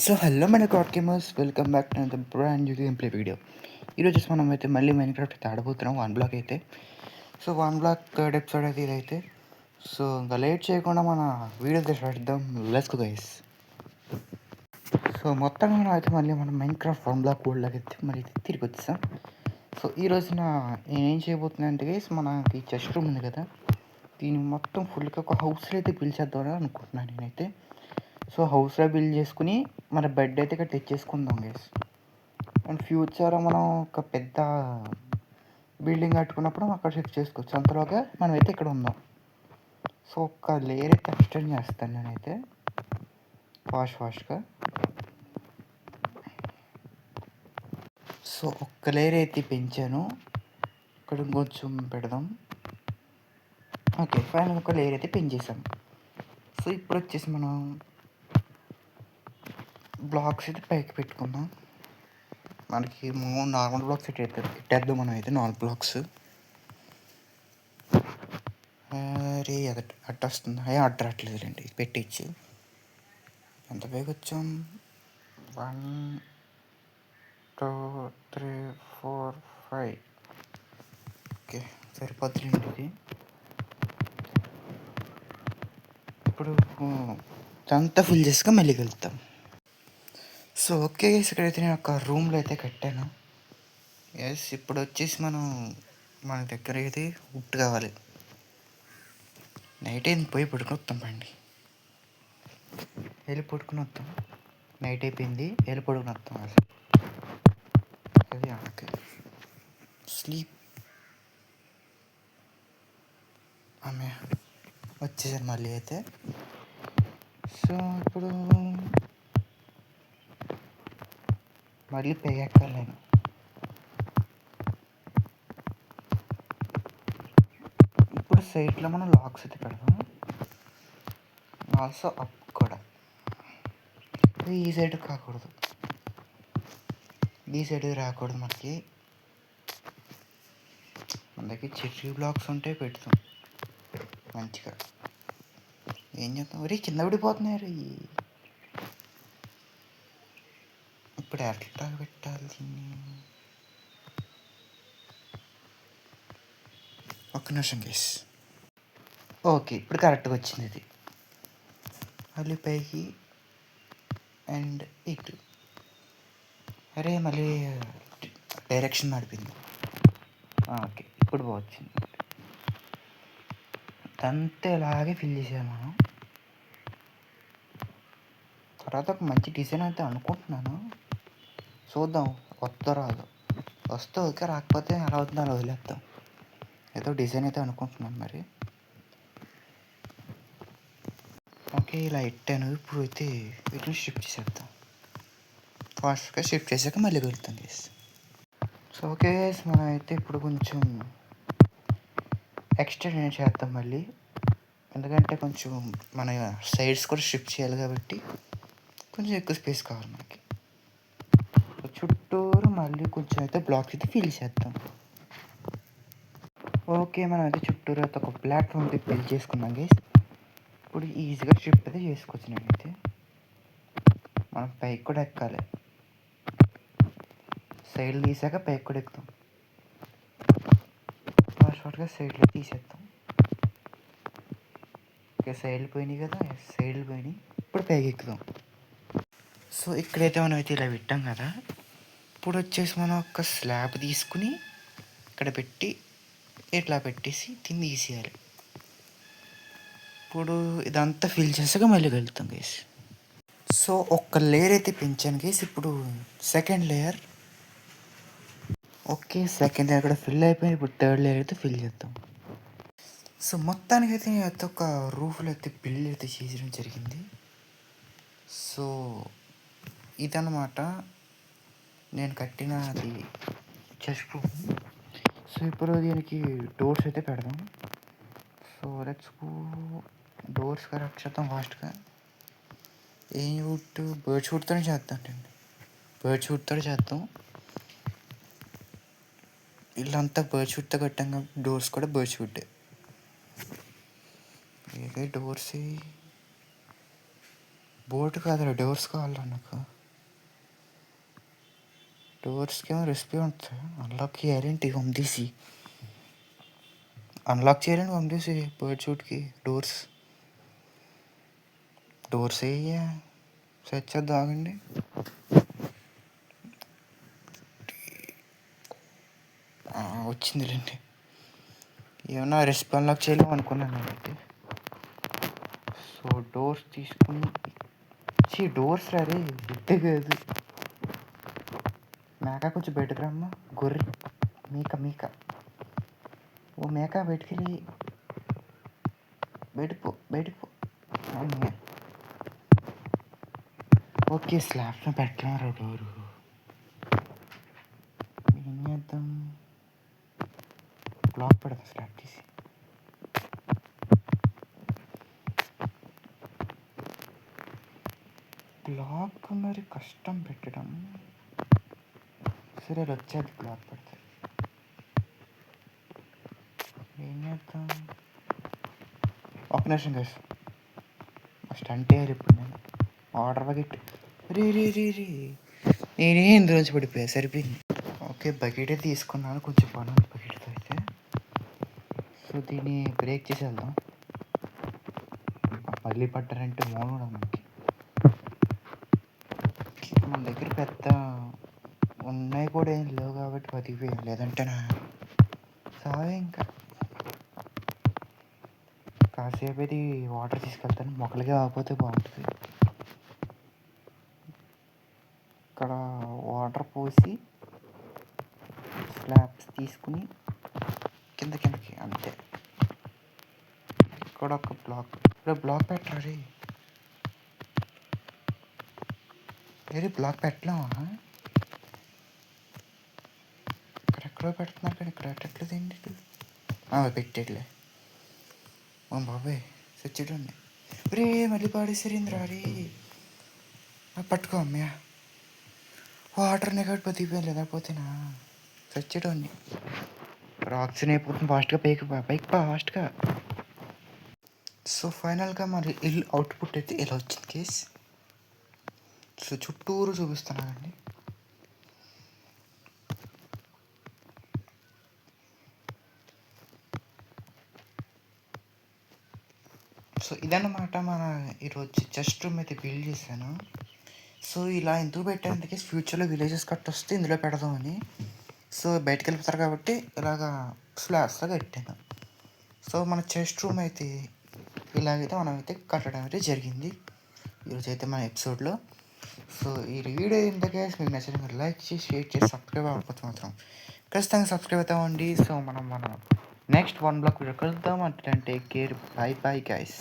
So hello మన God gamers, welcome back to the brand new game play video. ఈరోజు మనం అయితే మళ్ళీ మైన్క్రాఫ్ట్ అయితే ఆడబోతున్నాం 1 బ్లాక్ అయితే. సో 1 బ్లాక్ థర్డ్ ఎపిసోడ్ అయితే ఇదైతే. సో ఇంకా లేట్ చేయకుండా మన వీడియో అయితే స్టార్ట్ చేద్దాం. Let's go guys. సో మొత్తంగా మనం అయితే మళ్ళీ మనం మైన్క్రాఫ్ట్ 1 బ్లాక్ వరల్డ్లోకి అయితే మళ్ళీ తిరిగి వచ్చేసాం. సో ఈ రోజున నేనేం చేయబోతున్నాను అంటే గైస్, మనకి చెస్ట్ రూమ్ ఉంది కదా, దీన్ని మొత్తం ఫుల్గా ఒక హౌస్లో అయితే పిలిచేద్దామని అనుకుంటున్నాను నేనైతే. సో హౌస్లో బిల్డ్ చేసుకుని మన బెడ్ అయితే ఇక్కడ తెచ్చేసుకుందాం గైస్. అండ్ ఫ్యూచర్ మనం ఒక పెద్ద బిల్డింగ్ కట్టుకున్నప్పుడు అక్కడ షిఫ్ట్ చేసుకోవచ్చు. అంతలోగా మనం అయితే ఇక్కడ ఉందాం. సో ఒక లేయర్ అయితే ఎక్స్టెండ్ చేస్తాను నేనైతే ఫాస్ట్గా. సో ఒక్క లేయర్ అయితే పెంచాను, ఇక్కడ కొంచెం పెడదాం. ఓకే, ఫైనల్ ఒక లేయర్ అయితే పెంచేసాం. సో ఇప్పుడు వచ్చేసి మనం బ్లాక్స్ అయితే పైకి పెట్టుకుందాం. మనకి నార్మల్ బ్లాక్స్ ఇట్టేద్దాం మనం అయితే 4 బ్లాక్స్. అరే అట్ట వస్తుంది, అడ్డు రావట్లేదులేండి, పెట్టించు. ఎంత పైకి వచ్చాం? 1 2 3 4 5. ఓకే సరిపోతుందండి ఇది. ఇప్పుడు అంతా ఫుల్ చేసుకొని మళ్ళీ వెళ్తాం. సో ఓకే గైస్, ఇక్కడైతే నేను ఒక రూమ్లో అయితే కట్టాను. ఎస్, ఇప్పుడు వచ్చేసి మన దగ్గర అయితే వుడ్ కావాలి. నైట్ అయింది, పోయి పడుకుని వస్తాం. పండి వెళ్ళి పడుకుని వస్తాం. నైట్ అయిపోయింది, వెళ్ళి పడుకుని వస్తాం. అది ఓకే, స్లీప్. ఆమె వచ్చేసాను మళ్ళీ అయితే. సో ఇప్పుడు మళ్ళీ పెయ్యక్కర్లేను. నేను ఇప్పుడు సైట్లో మనం లాక్స్ అయితే పెడదాం. ఆల్సో అప్ కూడా ఈ సైడ్ కాకూడదు, ఈ సైడ్ రాకూడదు. మన దగ్గర చెట్టు బ్లాక్స్ ఉంటే పెడతాం మంచిగా. ఏం చేద్దాం, రీ కింద పడిపోతున్నారు. ఇప్పుడు ఎట్లా పెట్టాలి దీన్ని? ఒక్క నిమిషం గైస్. ఓకే, ఇప్పుడు కరెక్ట్గా వచ్చింది ఇది. మళ్ళీ పైకి అండ్ ఇటు. అరే మళ్ళీ డైరెక్షన్ నడిపింది. ఓకే, ఇప్పుడు వచ్చింది. అంతే ఇలాగే ఫిల్ చేసాము మనం. తర్వాత ఒక మంచి డిజైన్ అయితే అనుకుంటున్నాను, చూద్దాం వస్తో రాదు. వస్తే ఓకే, రాకపోతే అలా అవుతుందో అలా వదిలేస్తాం. ఏదో డిజైన్ అయితే అనుకుంటున్నాను మరి. ఓకే, ఇలా ఎట్టాను. ఇప్పుడు అయితే వీటిని షిఫ్ట్ చేసేద్దాం. ఫాస్ట్గా షిఫ్ట్ చేసాక మళ్ళీ వెళ్తాం గేస్. సో ఓకే గేస్, మనం అయితే ఇప్పుడు కొంచెం ఎక్స్టెండ్ చేద్దాం మళ్ళీ. ఎందుకంటే కొంచెం మన సైడ్స్ కూడా షిఫ్ట్ చేయాలి కాబట్టి కొంచెం ఎక్కువ స్పేస్ కావాలి మనకి. చుట్టూరు మళ్ళీ కొంచెం అయితే బ్లాక్స్ అయితే ఫిల్ చేద్దాం. ఓకే, మనం అయితే చుట్టూరు అయితే ఒక ప్లాట్ఫామ్ అయితే బిల్డ్ చేసుకున్నాం గైస్. ఇప్పుడు ఈజీగా షిఫ్ట్ అయితే చేసుకోవచ్చు. నేనైతే మనం పైకి కూడా ఎక్కాలి. సైడ్లు తీసాక పైకి కూడా ఎక్కుతాం. షార్ట్గా సైడ్లో తీసేద్దాం. ఓకే, సైడ్లు పోయినాయి కదా, సైడ్లు పోయినాయి. ఇప్పుడు పైకి ఎక్కుదాం. సో ఇక్కడైతే మనం అయితే ఇలా పెట్టాం కదా. ఇప్పుడు వచ్చేసి మనం ఒక స్లాబ్ తీసుకుని ఇక్కడ పెట్టి ఇట్లా పెట్టేసి తిని తీసేయాలి. ఇప్పుడు ఇదంతా ఫిల్ చేసాక మళ్ళీ వెళ్తాం గైస్. సో ఒక్క లేయర్ అయితే పెంచాను గైస్. ఇప్పుడు second layer. Okay, second layer కూడా ఫిల్ అయిపోయింది. ఇప్పుడు థర్డ్ లేయర్ అయితే ఫిల్ చేద్దాం. సో మొత్తానికి అయితే అయితే ఒక రూఫ్లో అయితే బిల్డ్ అయితే చేయడం జరిగింది. సో ఇదన్నమాట నేను కట్టిన అది చెస్ట్ రూమ్. సో ఇప్పుడు దీనికి డోర్స్ అయితే పెడదాం. So let's go. Doors correct చేద్దాం ఫాస్ట్గా. ఏం వుడ్? బర్డ్స్ వుడ్తోనే చేద్దాం. బర్డ్స్ వుడ్తో చేద్దాం. ఇల్లంతా బర్డ్స్ వుడ్తో కట్టాం కాబట్టి డోర్స్ కూడా బర్డ్స్ వుడ్. డోర్స్ బోట్ కాదురా, డోర్స్ కావాలా నాకు. డోర్స్కి ఏమో రెసిపీ ఉంటుంది. అన్లాక్ చేయాలేంటి పంపేసి, అన్లాక్ చేయాలండి పంపేసి బర్డ్ షూట్కి డోర్స్. డోర్స్ అయ్యా సెట్ చేద్దాం ఆగండి. వచ్చిందిలేండి. ఏమన్నా రెసిపీ అన్లాక్ చేయలేము అనుకున్నాను నేనైతే. సో డోర్స్ తీసుకుని డోర్స్ రారే బిడ్డ కాదు. మేక కొంచెం బయటకు రమ్మా. గొర్రె మీక ఓ మేక బయటికి వెళ్ళి బయటకు పో. ఓకే, స్లాబ్లో పెట్టలేరు డోరు. ఏం చేద్దాం, బ్లాక్ పెడదాం స్లాబ్ తీసి. బ్లాక్ మరి కష్టం పెట్టడం. సరే వచ్చేది బ్లాక్ పెడతాయి. ఏం చేద్దాం, ఒక నిమిషం గైస్. స్టంట్ వేయాలి ఇప్పుడు నేను. ఆర్డర్ బకెట్ రీ నేనే ఇందులోంచి పడిపోయా, సరిపోయింది. ఓకే, బకెటే తీసుకున్నాను. కొంచెం పని ఉంది బకెట్తో అయితే. సో దీన్ని బ్రేక్ చేసి వెళ్దాం. మళ్ళీ పడ్డారంటే మోన్ కూడా మనకి. మన దగ్గర పెద్ద ఉన్నాయి కూడా ఏం లేవు కాబట్టి బతికిపోయాం, లేదంటే నా సావే. ఇంకా కాసేపు ఇది వాటర్ తీసుకెళ్తాను, మొక్కలకి ఆగిపోతే బాగుంటుంది. ఇక్కడ వాటర్ పోసి స్లాబ్స్ తీసుకుని కిందకి అంతే. ఇక్కడ ఒక బ్లాక్, ఇక్కడ బ్లాక్ పెట్టాలి. వేరే బ్లాక్ పెట్టలేమా? ఇక్కడెక్కడో పెడుతున్నారు కానీ ఇక్కడ పెట్టట్లేదు ఏంటి? పెట్టేట్లే. బాబాయ్ సచ్చిడండి. రే మళ్ళీ పాడేసరిందిరా రే. పట్టుకో అమ్మయ్య. వాటర్నే కాబట్టి బతికిపోయాను, లేకపోతేనా సచ్చడండి. రాక్సిన్ అయిపోతుంది ఫాస్ట్గా. పైకి ఫాస్ట్గా. సో ఫైనల్గా మరి ఇల్లు అవుట్పుట్ అయితే ఇలా వచ్చింది కేస్. సో చుట్టూరు చూపిస్తున్నానండి. సో ఇదన్నమాట మన ఈరోజు చెస్ట్ రూమ్ అయితే బిల్డ్ చేశాను. సో ఇలా ఎందుకు పెట్టానంటే ఫ్యూచర్లో విలేజెస్ వస్తే ఇందులో పెడదామని. సో బయటకు వెళ్ళిపోతారు కాబట్టి ఇలాగా స్లాబ్స్లో కట్టాను. సో మన చెస్ట్ రూమ్ అయితే ఇలాగైతే మనమైతే కట్టడం అయితే జరిగింది ఈరోజు అయితే మన ఎపిసోడ్లో. సో ఈ వీడియో ఇంతకే మీకు నచ్చిన మీరు లైక్ చేసి షేర్ చేసి సబ్స్క్రైబ్ అవ్వకపోతే మాత్రం ఖచ్చితంగా సబ్స్క్రైబ్ అవుతామండి. సో మనం నెక్స్ట్ 1 బ్లాక్ వీడియో కలుద్దాం. అంటే టేక్ కేర్, బై గైస్.